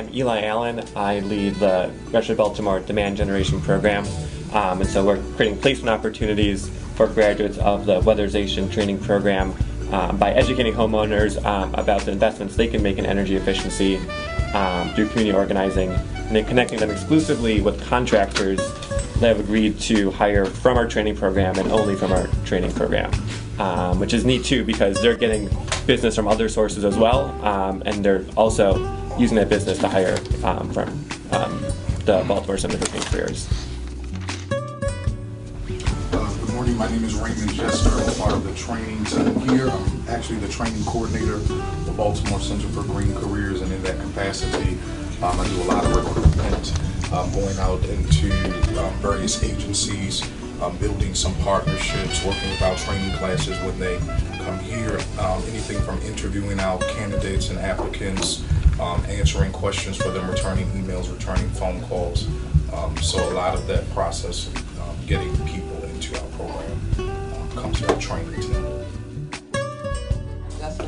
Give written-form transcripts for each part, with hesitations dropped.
I'm Eli Allen. I lead the Metro Baltimore Demand Generation Program. And so we're creating placement opportunities for graduates of the weatherization training program by educating homeowners about the investments they can make in energy efficiency through community organizing, and then connecting them exclusively with contractors that have agreed to hire from our training program and only from our training program, which is neat too because they're getting business from other sources as well, and they're also using that business to hire from the Baltimore Center for Green Careers. Good morning, my name is Raymond Jester. I'm part of the training team here. I'm actually the training coordinator of the Baltimore Center for Green Careers, and in that capacity, I do a lot of recruitment, going out into various agencies, building some partnerships, working with our training classes when they come here, anything from interviewing out candidates and applicants, answering questions for them, returning emails, returning phone calls. So a lot of that process, getting people into our program, comes from our training team.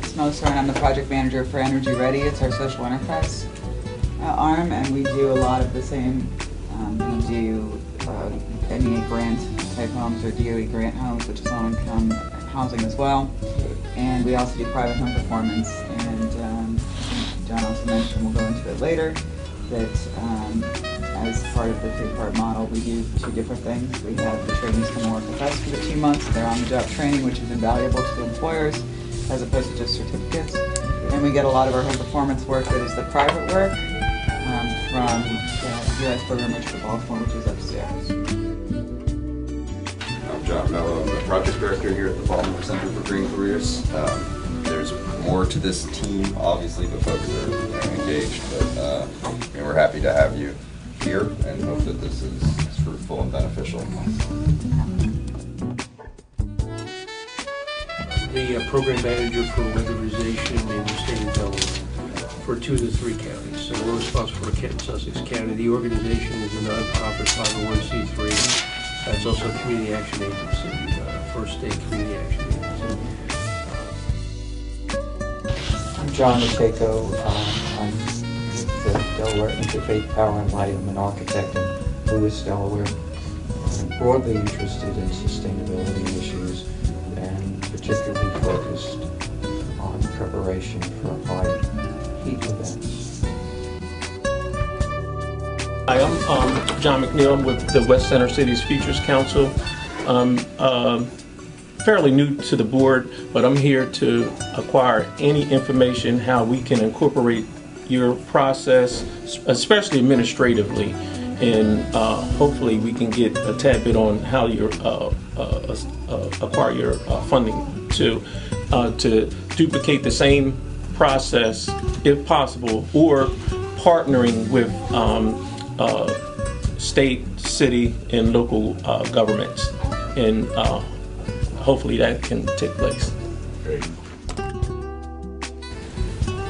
Smoser, and I'm the project manager for Energy Ready. It's our social enterprise arm, and we do a lot of the same. We do NEA grant type homes or DOE grant homes, which is low-income housing as well. And we also do private home performance. And John also mentioned, we'll go into it later, that as part of the three-part model, we do two different things. We have the trainees come work with us for the 2 months. They're on-the-job training, which is invaluable to the employers, as opposed to just certificates. And we get a lot of our home performance work that is the private work from the U.S. program for Baltimore, which is upstairs. I'm John Mello. I'm the project director here at the Baltimore Center for Green Careers. There's more to this team, obviously, the folks are engaged, but we're happy to have you here and hope that this is fruitful and beneficial. The program manager for weatherization in the state of Delaware for 2 of the 3 counties. So we're responsible for Kent and Sussex County. The organization is a non-profit 501c3. It's also a community action agency, first state community action agency. I'm John Matejko. I'm the Delaware Interfaith Power and Light. I'm an architect in Lewis, Delaware. I'm broadly interested in sustainability issues, particularly focused on preparation for high heat events. Hi, I'm John McNeil. I'm with the West Center Cities Futures Council. I'm fairly new to the board, but I'm here to acquire any information how we can incorporate your process, especially administratively, and hopefully we can get a tad bit on how you acquire your funding to duplicate the same process if possible, or partnering with state, city, and local governments, and hopefully that can take place. Great.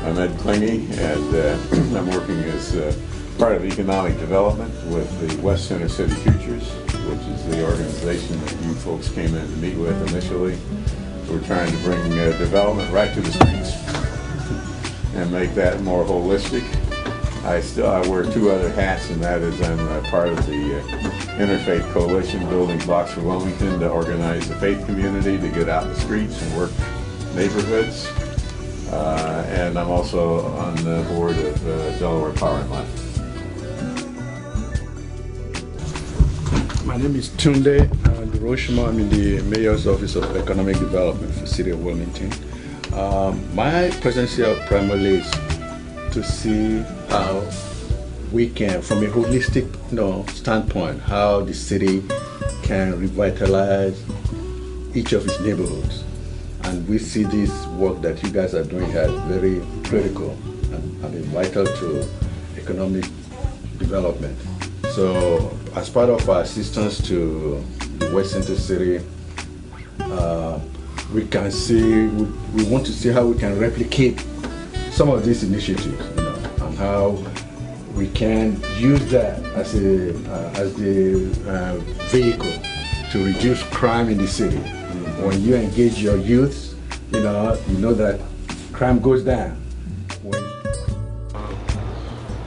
I'm Ed Klinge, and I'm working as part of economic development with the West Center City Futures, which is the organization that you folks came in to meet with initially. We're trying to bring development right to the streets and make that more holistic. I wear 2 other hats, and that is I'm part of the Interfaith Coalition Building Blocks for Wilmington to organize the faith community to get out in the streets and work neighborhoods. And I'm also on the board of Delaware Power and Light. My name is Tunde Hiroshima. I'm in the Mayor's Office of Economic Development for the City of Wilmington. My presence here primarily is to see how we can, from a holistic standpoint, how the city can revitalize each of its neighborhoods. And we see this work that you guys are doing here as very critical and vital to economic development. So as part of our assistance to the West Center City, we can see, we want to see how we can replicate some of these initiatives, and how we can use that as the vehicle to reduce crime in the city. When you engage your youth, you know that crime goes down.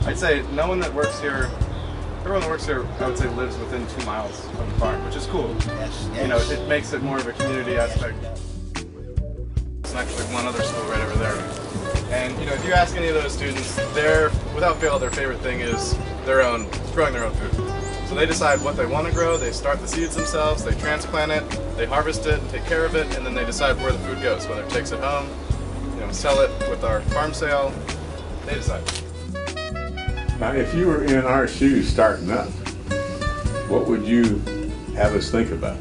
I'd say no one that works here, everyone that works here, I would say lives within 2 miles of the farm, which is cool. You know, it makes it more of a community aspect. There's actually one other school right over there. And you know, if you ask any of those students, without fail, their favorite thing is growing their own food. So they decide what they want to grow, they start the seeds themselves, they transplant it, they harvest it and take care of it, and then they decide where the food goes, whether it takes it home, you know, sell it with our farm sale, they decide. Now, if you were in our shoes starting up, what would you have us think about?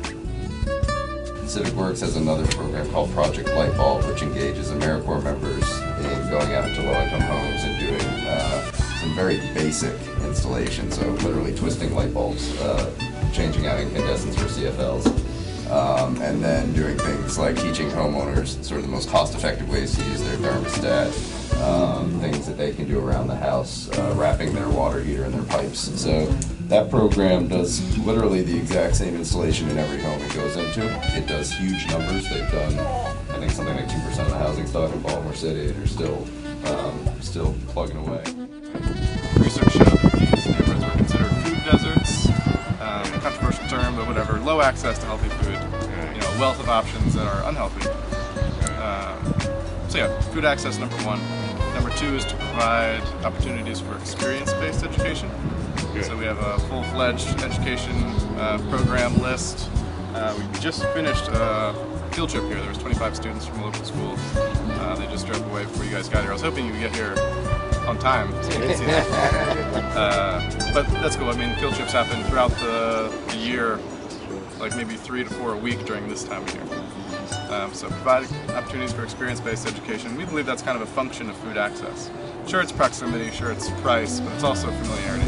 Civic Works has another program called Project Lightbulb, which engages AmeriCorps members in going out into low-income homes and doing some very basic installations, so literally twisting light bulbs, changing out incandescents for CFLs, and then doing things like teaching homeowners sort of the most cost-effective ways to use their thermostat, things that they can do around the house, wrapping their water heater in their pipes. So that program does literally the exact same installation in every home it goes into. It does huge numbers. They've done, I think, something like 2% of the housing stock in Baltimore City. They're still plugging away. Research showed that these neighborhoods were considered food deserts, controversial term, but whatever, low access to healthy food, you know, a wealth of options that are unhealthy. So yeah, food access, number one. Number two is to provide opportunities for experience-based education. So we have a full-fledged education program list. We just finished a field trip here. There was 25 students from a local school. They just drove away before you guys got here. I was hoping you would get here on time so you could see that. But that's cool. I mean, field trips happen throughout the year, like maybe 3 to 4 a week during this time of year. So providing opportunities for experience-based education. We believe that's kind of a function of food access. Sure, it's proximity, sure, it's price, but it's also familiarity.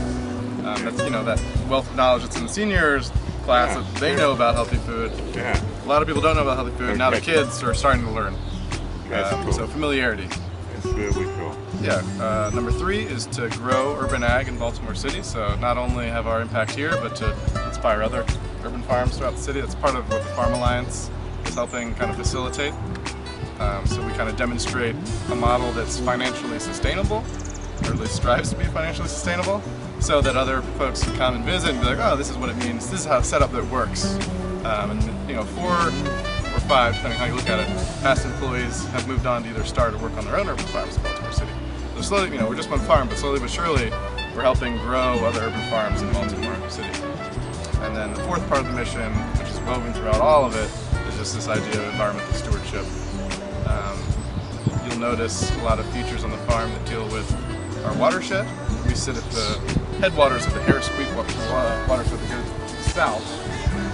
That's, you know, that wealth of knowledge that's in the seniors class that they know about healthy food. Yeah. A lot of people don't know about healthy food. Now the kids are starting to learn. That's cool. So familiarity. That's really cool. Yeah. Number three is to grow urban ag in Baltimore City. So not only have our impact here, but to inspire other urban farms throughout the city. That's part of what the Farm Alliance is helping kind of facilitate. So we kind of demonstrate a model that's financially sustainable, or at least strives to be financially sustainable, so that other folks can come and visit and be like, oh, this is what it means, this is how a setup that works. And you know, 4 or 5, depending how you look at it, past employees have moved on to either start or work on their own urban farms in Baltimore City. So slowly, you know, we're just one farm, but slowly but surely, we're helping grow other urban farms in Baltimore City. And then the fourth part of the mission, which is woven throughout all of it, is just this idea of environmental stewardship. You'll notice a lot of features on the farm that deal with our watershed. We sit at the headwaters of the Harris Creek watershed that goes south,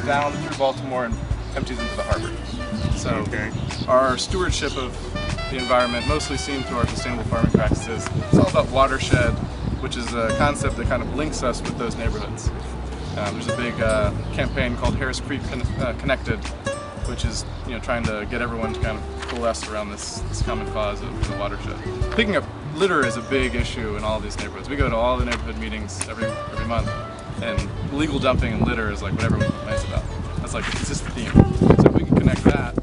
down through Baltimore and empties into the harbor. So our stewardship of the environment, mostly seen through our sustainable farming practices, it's all about watershed, which is a concept that kind of links us with those neighborhoods. There's a big campaign called Harris Creek Connected, which is, you know, trying to get everyone to kind of coalesce around this common cause of the watershed. Picking up litter is a big issue in all of these neighborhoods. We go to all the neighborhood meetings every month, and illegal dumping and litter is like what everyone complains about. That's like it's just the theme. So if we can connect that